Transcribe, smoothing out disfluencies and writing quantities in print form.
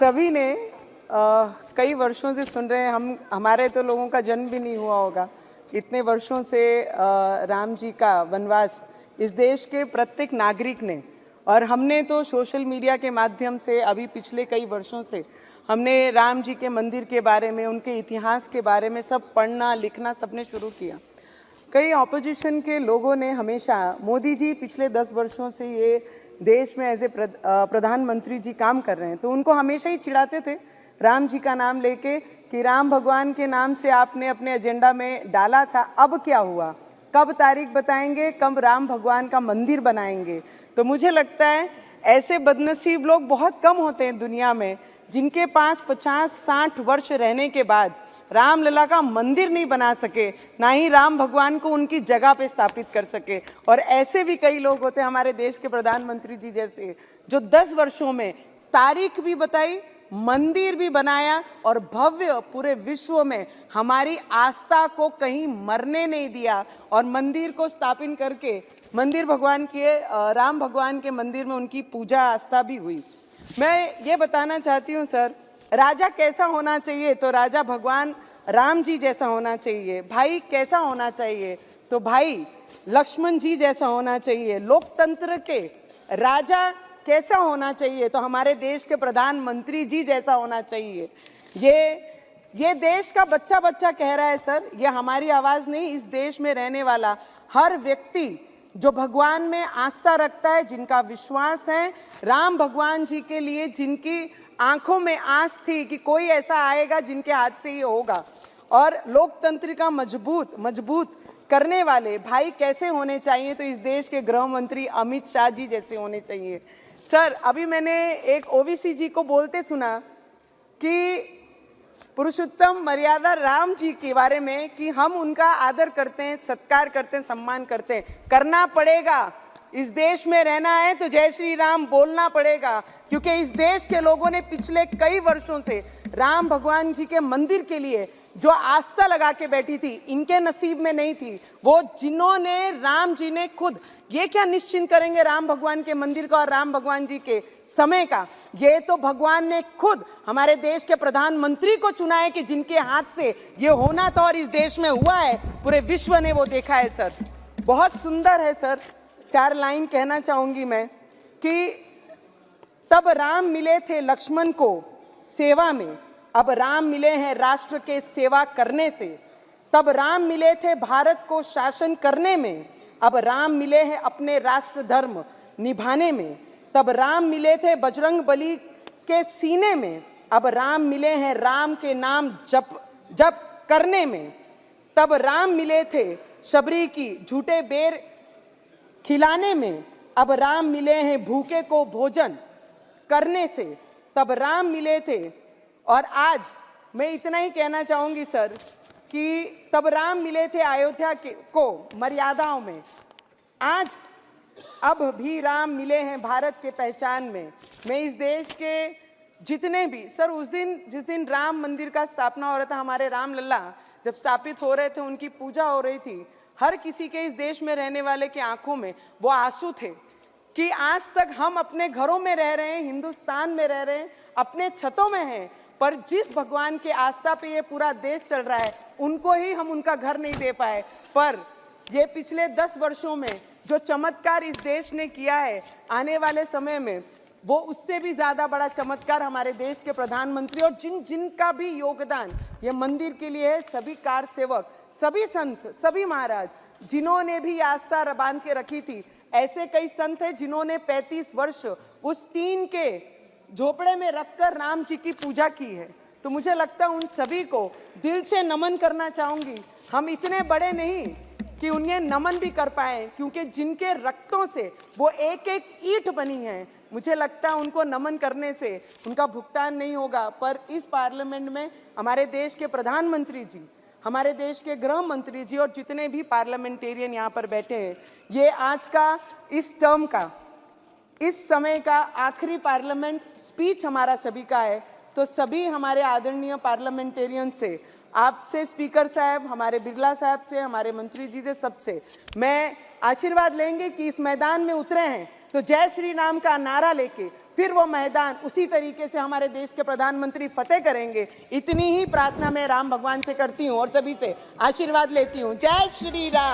सभी ने कई वर्षों से सुन रहे हैं। हमारे तो लोगों का जन्म भी नहीं हुआ होगा। इतने वर्षों से राम जी का वनवास इस देश के प्रत्येक नागरिक ने, और हमने तो सोशल मीडिया के माध्यम से अभी पिछले कई वर्षों से हमने राम जी के मंदिर के बारे में, उनके इतिहास के बारे में सब पढ़ना लिखना सबने शुरू किया। कई ऑपोजिशन के लोगों ने हमेशा, मोदी जी पिछले 10 वर्षों से ये देश में एज ए प्रधानमंत्री जी काम कर रहे हैं, तो उनको हमेशा ही चिढ़ाते थे राम जी का नाम लेके कि राम भगवान के नाम से आपने अपने एजेंडा में डाला था, अब क्या हुआ, कब तारीख बताएंगे, कब राम भगवान का मंदिर बनाएंगे। तो मुझे लगता है ऐसे बदनसीब लोग बहुत कम होते हैं दुनिया में जिनके पास 50-60 वर्ष रहने के बाद रामलला का मंदिर नहीं बना सके, ना ही राम भगवान को उनकी जगह पे स्थापित कर सके। और ऐसे भी कई लोग होते हैं हमारे देश के प्रधानमंत्री जी जैसे, जो 10 वर्षों में तारीख भी बताई, मंदिर भी बनाया और भव्य पूरे विश्व में हमारी आस्था को कहीं मरने नहीं दिया, और मंदिर को स्थापित करके मंदिर भगवान के, राम भगवान के मंदिर में उनकी पूजा आस्था भी हुई। मैं ये बताना चाहती हूँ सर, राजा कैसा होना चाहिए, तो राजा भगवान राम जी जैसा होना चाहिए। भाई कैसा होना चाहिए, तो भाई लक्ष्मण जी जैसा होना चाहिए। लोकतंत्र के राजा कैसा होना चाहिए, तो हमारे देश के प्रधानमंत्री जी जैसा होना चाहिए। ये देश का बच्चा बच्चा कह रहा है सर, ये हमारी आवाज़ नहीं, इस देश में रहने वाला हर व्यक्ति जो भगवान में आस्था रखता है, जिनका विश्वास है राम भगवान जी के लिए, जिनकी आंखों में आस थी कि कोई ऐसा आएगा जिनके हाथ से ये होगा, और लोकतंत्र का मजबूत करने वाले भाई कैसे होने चाहिए, तो इस देश के गृह मंत्री अमित शाह जी जैसे होने चाहिए। सर, अभी मैंने एक ओवीसी जी को बोलते सुना कि पुरुषोत्तम मर्यादा राम जी के बारे में कि हम उनका आदर करते हैं, सत्कार करते हैं, सम्मान करते हैं। करना पड़ेगा, इस देश में रहना है तो जय श्री राम बोलना पड़ेगा, क्योंकि इस देश के लोगों ने पिछले कई वर्षों से राम भगवान जी के मंदिर के लिए जो आस्था लगा के बैठी थी, इनके नसीब में नहीं थी। वो जिन्होंने, राम जी ने खुद ये क्या निश्चिंत करेंगे राम भगवान के मंदिर का और राम भगवान जी के समय का, ये तो भगवान ने खुद हमारे देश के प्रधानमंत्री को चुना है कि जिनके हाथ से ये होना था, और इस देश में हुआ है, पूरे विश्व ने वो देखा है। सर, बहुत सुंदर है सर। 4 लाइन कहना चाहूंगी मैं कि तब राम मिले थे लक्ष्मण को सेवा में, अब राम मिले हैं राष्ट्र के सेवा करने से। तब राम मिले थे भारत को शासन करने में, अब राम मिले हैं अपने राष्ट्र धर्म निभाने में। तब राम मिले थे बजरंग बली के सीने में, अब राम मिले हैं राम के नाम जप करने में। तब राम मिले थे शबरी की झूठे बेर खिलाने में, अब राम मिले हैं भूखे को भोजन करने से। तब राम मिले थे, और आज मैं इतना ही कहना चाहूंगी सर कि तब राम मिले थे अयोध्या को मर्यादाओं में, आज अब भी राम मिले हैं भारत के पहचान में। मैं इस देश के जितने भी सर, उस दिन जिस दिन राम मंदिर का स्थापना हो रहा था, हमारे राम लल्ला जब स्थापित हो रहे थे, उनकी पूजा हो रही थी, हर किसी के, इस देश में रहने वाले के आंखों में वो आंसू थे कि आज तक हम अपने घरों में रह रहे हैं, हिंदुस्तान में रह रहे हैं, अपने छतों में हैं, पर जिस भगवान के आस्था पे ये पूरा देश चल रहा है, उनको ही हम उनका घर नहीं दे पाए। पर ये पिछले 10 वर्षों में जो चमत्कार इस देश ने किया है, आने वाले समय में वो उससे भी ज़्यादा बड़ा चमत्कार हमारे देश के प्रधानमंत्री और जिनका भी योगदान ये मंदिर के लिए है, सभी कार सेवक, सभी संत, सभी महाराज जिन्होंने भी आस्था बांध के रखी थी। ऐसे कई संत हैं जिन्होंने 35 वर्ष उस टीन के झोपड़े में रखकर राम जी की पूजा की है। तो मुझे लगता है उन सभी को दिल से नमन करना चाहूँगी। हम इतने बड़े नहीं कि उन्हें नमन भी कर पाए, क्योंकि जिनके रक्तों से वो एक एक ईंट बनी है, मुझे लगता है उनको नमन करने से उनका भुगतान नहीं होगा। पर इस पार्लियामेंट में हमारे देश के प्रधानमंत्री जी, हमारे देश के गृह मंत्री जी और जितने भी पार्लियामेंटेरियन यहाँ पर बैठे हैं, ये आज का, इस टर्म का, इस समय का आखिरी पार्लियामेंट स्पीच हमारा सभी का है। तो सभी हमारे आदरणीय पार्लियामेंटेरियन से, आपसे स्पीकर साहब, हमारे बिरला साहब से, हमारे मंत्री जी से, सबसे मैं आशीर्वाद लेंगे कि इस मैदान में उतरे हैं तो जय श्री राम का नारा लेके फिर वो मैदान उसी तरीके से हमारे देश के प्रधानमंत्री फतेह करेंगे। इतनी ही प्रार्थना मैं राम भगवान से करती हूँ और सभी से आशीर्वाद लेती हूँ। जय श्री राम।